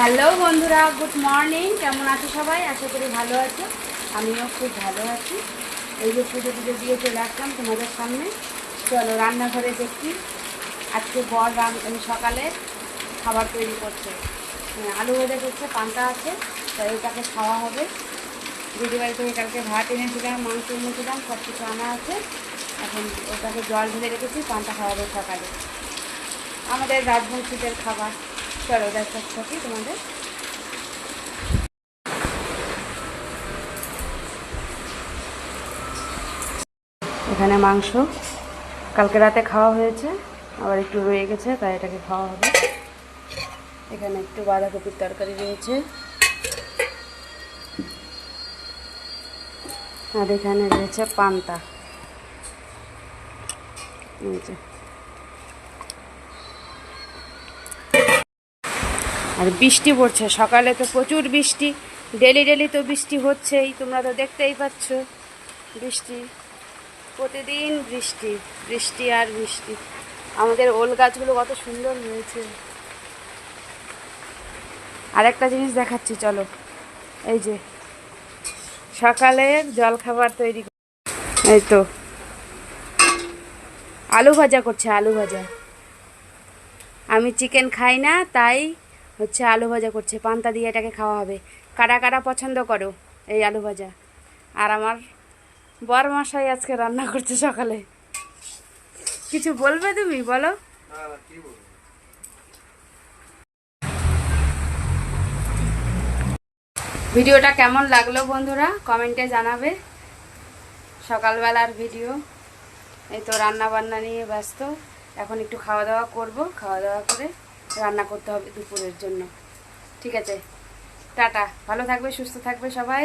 Hello বন্ধুরা, good morning. কেমন আছো সবাই? আশা করি ভালো আছো। আমিও খুব ভালো আছি। এই যে পুজো টুজো দিয়ে চলে আসলাম তোমাদের সামনে। চলো রান্নাঘরে দেখি আজকে বর সকালে খাবার তৈরি করছে। আলু ভাজা করছে, পান্তা আছে, তাই ওটাকে খাওয়া হবে। দিদিবাড়ি থেকে কালকে ভাত এনেছিলাম, মাংস এনেছিলাম, সব কিছু আনা আছে। এখন ওটাকে জল ঢেলে রেখেছি, পান্তা খাওয়াবে সকালে। আমাদের রাজবংশীদের খাবার। চলো দেখাচ্ছি তোমাদের। এখানে মাংস কালকে রাতে খাওয়া হয়েছে, আবার একটু রয়ে গেছে, তাই এটাকে খাওয়া হবে। এখানে একটু বাঁধাকপির তরকারি রয়েছে, আর এখানে রয়েছে পান্তা। আর বৃষ্টি পড়ছে, সকালে তো প্রচুর বৃষ্টি, ডেলি ডেলি তো বৃষ্টি হচ্ছেই, তোমরা তো দেখতেই পাচ্ছ। বৃষ্টি প্রতিদিন, বৃষ্টি বৃষ্টি আর বৃষ্টি। আমাদের ওল গাছগুলো কত সুন্দর হয়েছে। আরেকটা জিনিস দেখাচ্ছি, চলো। এই যে সকালের জলখাবার তৈরি, এই তো আলু ভাজা করছে, আলু ভাজা। আমি চিকেন খাই না, তাই হচ্ছে আলু ভাজা করছে, পান্তা দিয়ে এটাকে খাওয়া হবে। কারা কারা পছন্দ করো এই আলু ভাজা? আর আমার বর মশাই আজকে রান্না করছে সকালে। কিছু বলবে তুমি? বলো। ভিডিওটা কেমন লাগলো বন্ধুরা কমেন্টে জানাবে। সকালবেলার ভিডিও। এই তো রান্না বান্না নিয়ে ব্যস্ত। এখন একটু খাওয়া দাওয়া করব, খাওয়া দাওয়া করে রান্না করতে হবে দুপুরের জন্য। ঠিক আছে, টাটা। ভালো থাকবে, সুস্থ থাকবে সবাই।